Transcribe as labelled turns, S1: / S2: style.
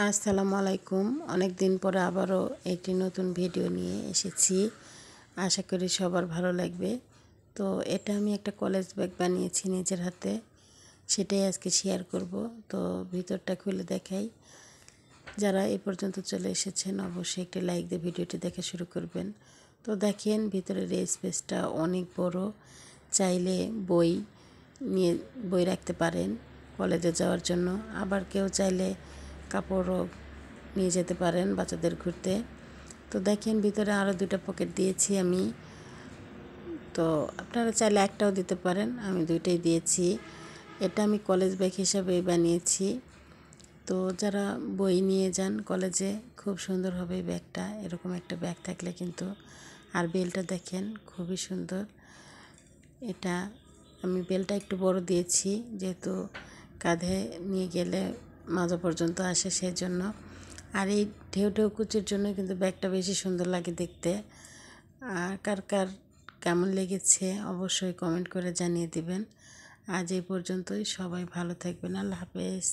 S1: আসসালামু আলাইকুম। অনেক দিন পরে আবারও একটি নতুন ভিডিও নিয়ে এসেছি। আশা করি সবার ভালো লাগবে। তো এটা আমি একটা কলেজ ব্যাগ বানিয়েছি নিজের হাতে, সেটাই আজকে শেয়ার করব। তো ভিতরটা খুলে দেখাই। যারা এই পর্যন্ত চলে এসেছেন অবশ্যই একটি লাইক দিয়ে ভিডিওটি দেখা শুরু করবেন। তো দেখেন ভিতরের এই স্পেসটা অনেক বড়, চাইলে বই রাখতে পারেন কলেজে যাওয়ার জন্য। আবার কেউ চাইলে কাপড়ও নিয়ে যেতে পারেন বাচ্চাদের ঘুরতে। তো দেখেন ভিতরে আরও দুটো পকেট দিয়েছি আমি। তো আপনারা চাইলে একটাও দিতে পারেন, আমি দুইটাই দিয়েছি। এটা আমি কলেজ ব্যাগ হিসাবেই বানিয়েছি। তো যারা বই নিয়ে যান কলেজে খুব সুন্দর হবে ব্যাগটা। এরকম একটা ব্যাগ থাকলে কিন্তু। আর বেলটা দেখেন খুবই সুন্দর। এটা আমি বেলটা একটু বড় দিয়েছি, যেহেতু কাঁধে নিয়ে গেলে মাজা পর্যন্ত আসে সেই জন্য। আর এই ঢেউ ঢেউ কুচির জন্য কিন্তু ব্যাগটা বেশি সুন্দর লাগে দেখতে। আর কার কার কেমন লেগেছে অবশ্যই কমেন্ট করে জানিয়ে দিবেন। আজ এই পর্যন্তই, সবাই ভালো থাকবেন। আল্লাহ হাফেজ।